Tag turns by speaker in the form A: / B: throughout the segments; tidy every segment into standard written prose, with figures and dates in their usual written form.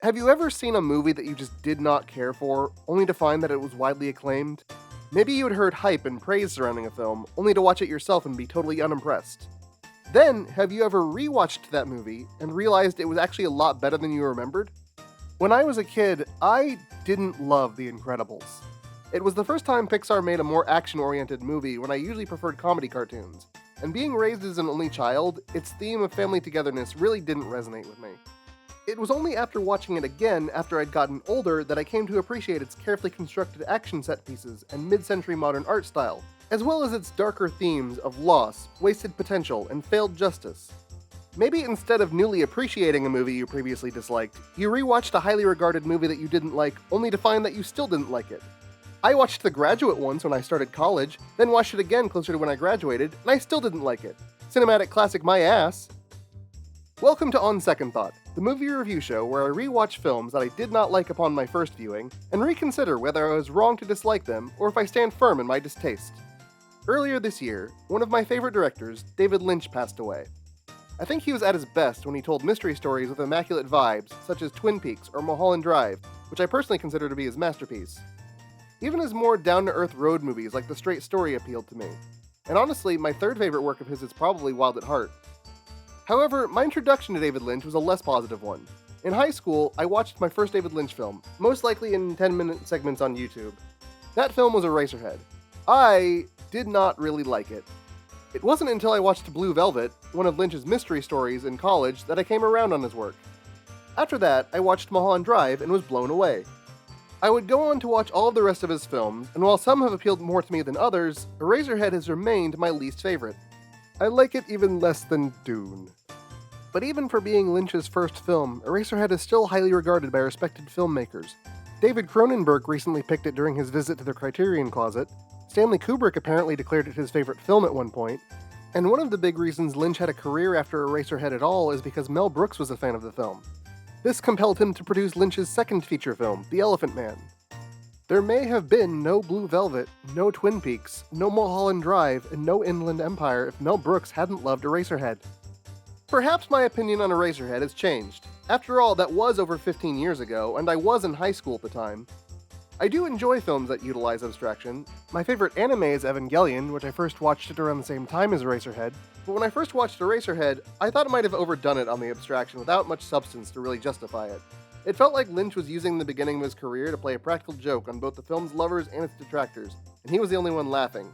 A: Have you ever seen a movie that you just did not care for, only to find that it was widely acclaimed? Maybe you had heard hype and praise surrounding a film, only to watch it yourself and be totally unimpressed. Then, have you ever rewatched that movie and realized it was actually a lot better than you remembered? When I was a kid, I didn't love The Incredibles. It was the first time Pixar made a more action-oriented movie when I usually preferred comedy cartoons, and being raised as an only child, its theme of family togetherness really didn't resonate with me. It was only after watching it again after I'd gotten older that I came to appreciate its carefully constructed action set pieces and mid-century modern art style, as well as its darker themes of loss, wasted potential, and failed justice. Maybe instead of newly appreciating a movie you previously disliked, you rewatched a highly regarded movie that you didn't like, only to find that you still didn't like it. I watched The Graduate once when I started college, then watched it again closer to when I graduated, and I still didn't like it. Cinematic classic my ass. Welcome to On Second Thought, the movie review show where I rewatch films that I did not like upon my first viewing, and reconsider whether I was wrong to dislike them or if I stand firm in my distaste. Earlier this year, one of my favorite directors, David Lynch, passed away. I think he was at his best when he told mystery stories with immaculate vibes, such as Twin Peaks or Mulholland Drive, which I personally consider to be his masterpiece. Even his more down-to-earth road movies like The Straight Story appealed to me. And honestly, my third favorite work of his is probably Wild at Heart. However, my introduction to David Lynch was a less positive one. In high school, I watched my first David Lynch film, most likely in 10-minute segments on YouTube. That film was Eraserhead. I did not really like it. It wasn't until I watched Blue Velvet, one of Lynch's mystery stories, in college that I came around on his work. After that, I watched Mulholland Drive and was blown away. I would go on to watch all of the rest of his films, and while some have appealed more to me than others, Eraserhead has remained my least favorite. I like it even less than Dune. But even for being Lynch's first film, Eraserhead is still highly regarded by respected filmmakers. David Cronenberg recently picked it during his visit to the Criterion Closet, Stanley Kubrick apparently declared it his favorite film at one point, and one of the big reasons Lynch had a career after Eraserhead at all is because Mel Brooks was a fan of the film. This compelled him to produce Lynch's second feature film, The Elephant Man. There may have been no Blue Velvet, no Twin Peaks, no Mulholland Drive, and no Inland Empire if Mel Brooks hadn't loved Eraserhead. Perhaps my opinion on Eraserhead has changed. After all, that was over 15 years ago, and I was in high school at the time. I do enjoy films that utilize abstraction. My favorite anime is Evangelion, which I first watched at around the same time as Eraserhead, but when I first watched Eraserhead, I thought it might have overdone it on the abstraction without much substance to really justify it. It felt like Lynch was using the beginning of his career to play a practical joke on both the film's lovers and its detractors, and he was the only one laughing.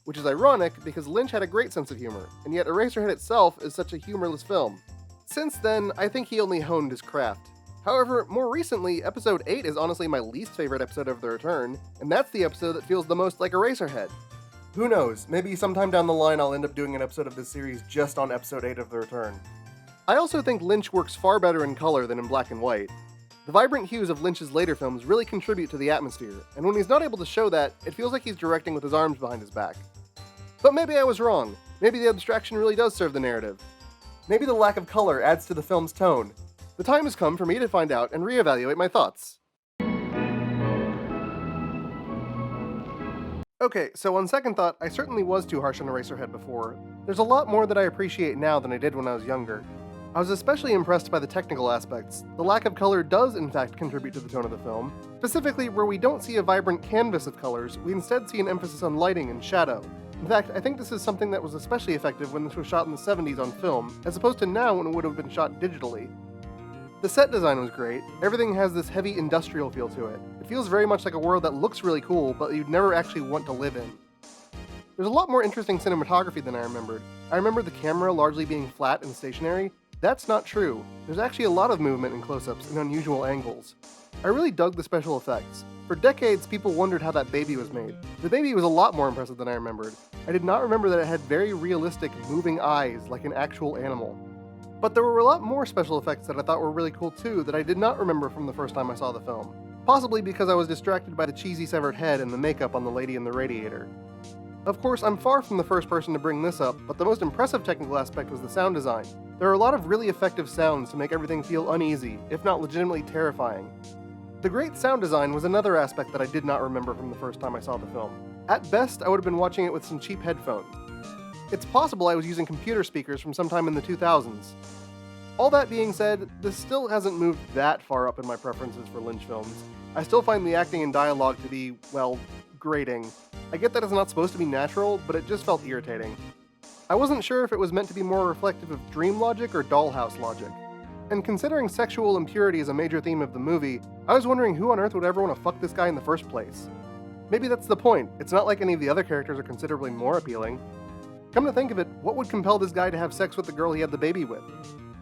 A: Which is ironic because Lynch had a great sense of humor, and yet Eraserhead itself is such a humorless film. Since then, I think he only honed his craft. However, more recently, Episode 8 is honestly my least favorite episode of The Return, and that's the episode that feels the most like Eraserhead. Who knows, maybe sometime down the line I'll end up doing an episode of this series just on Episode 8 of The Return. I also think Lynch works far better in color than in black and white. The vibrant hues of Lynch's later films really contribute to the atmosphere, and when he's not able to show that, it feels like he's directing with his arms behind his back. But maybe I was wrong. Maybe the abstraction really does serve the narrative. Maybe the lack of color adds to the film's tone. The time has come for me to find out and reevaluate my thoughts. Okay, so on second thought, I certainly was too harsh on Eraserhead before. There's a lot more that I appreciate now than I did when I was younger. I was especially impressed by the technical aspects. The lack of color does in fact contribute to the tone of the film. Specifically, where we don't see a vibrant canvas of colors, we instead see an emphasis on lighting and shadow. In fact, I think this is something that was especially effective when this was shot in the 70s on film, as opposed to now when it would have been shot digitally. The set design was great. Everything has this heavy industrial feel to it. It feels very much like a world that looks really cool, but you'd never actually want to live in. There's a lot more interesting cinematography than I remembered. I remember the camera largely being flat and stationary. That's not true. There's actually a lot of movement in close-ups and unusual angles. I really dug the special effects. For decades, people wondered how that baby was made. The baby was a lot more impressive than I remembered. I did not remember that it had very realistic, moving eyes like an actual animal. But there were a lot more special effects that I thought were really cool too that I did not remember from the first time I saw the film. Possibly because I was distracted by the cheesy severed head and the makeup on the lady in the radiator. Of course, I'm far from the first person to bring this up, but the most impressive technical aspect was the sound design. There are a lot of really effective sounds to make everything feel uneasy, if not legitimately terrifying. The great sound design was another aspect that I did not remember from the first time I saw the film. At best, I would have been watching it with some cheap headphones. It's possible I was using computer speakers from sometime in the 2000s. All that being said, this still hasn't moved that far up in my preferences for Lynch films. I still find the acting and dialogue to be, well, grating. I get that it's not supposed to be natural, but it just felt irritating. I wasn't sure if it was meant to be more reflective of dream logic or dollhouse logic. And considering sexual impurity is a major theme of the movie, I was wondering who on earth would ever want to fuck this guy in the first place. Maybe that's the point. It's not like any of the other characters are considerably more appealing. Come to think of it, what would compel this guy to have sex with the girl he had the baby with?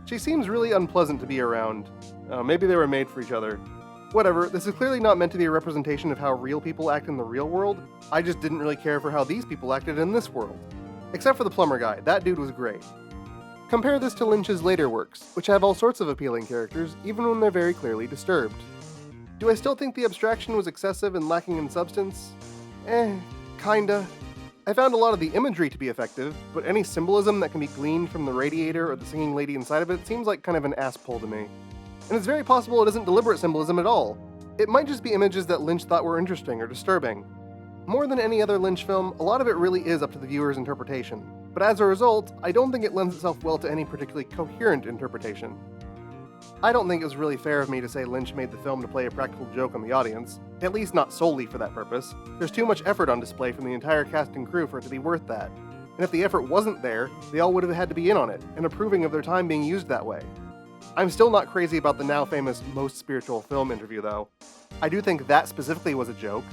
A: She seems really unpleasant to be around. Maybe they were made for each other. Whatever, this is clearly not meant to be a representation of how real people act in the real world. I just didn't really care for how these people acted in this world. Except for the plumber guy, that dude was great. Compare this to Lynch's later works, which have all sorts of appealing characters, even when they're very clearly disturbed. Do I still think the abstraction was excessive and lacking in substance? Kinda. I found a lot of the imagery to be effective, but any symbolism that can be gleaned from the radiator or the singing lady inside of it seems like kind of an ass pull to me. And it's very possible it isn't deliberate symbolism at all. It might just be images that Lynch thought were interesting or disturbing. More than any other Lynch film, a lot of it really is up to the viewer's interpretation. But as a result, I don't think it lends itself well to any particularly coherent interpretation. I don't think it was really fair of me to say Lynch made the film to play a practical joke on the audience, at least not solely for that purpose. There's too much effort on display from the entire cast and crew for it to be worth that. And if the effort wasn't there, they all would have had to be in on it, and approving of their time being used that way. I'm still not crazy about the now famous Most Spiritual Film interview though. I do think that specifically was a joke.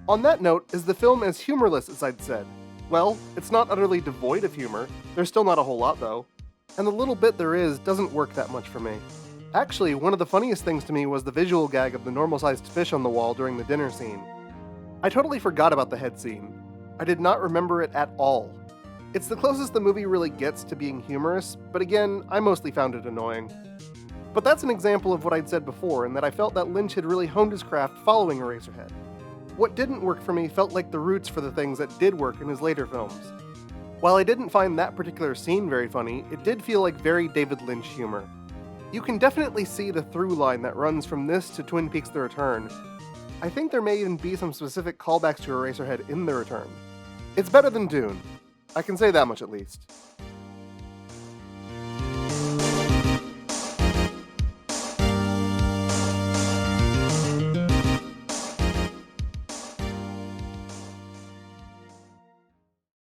A: On that note, is the film as humorless as I'd said? Well, it's not utterly devoid of humor. There's still not a whole lot though. And the little bit there is doesn't work that much for me. Actually, one of the funniest things to me was the visual gag of the normal-sized fish on the wall during the dinner scene. I totally forgot about the head scene. I did not remember it at all. It's the closest the movie really gets to being humorous, but again, I mostly found it annoying. But that's an example of what I'd said before, in that I felt that Lynch had really honed his craft following Eraserhead. What didn't work for me felt like the roots for the things that did work in his later films. While I didn't find that particular scene very funny, it did feel like very David Lynch humor. You can definitely see the through line that runs from this to Twin Peaks: The Return. I think there may even be some specific callbacks to Eraserhead in The Return. It's better than Dune. I can say that much at least.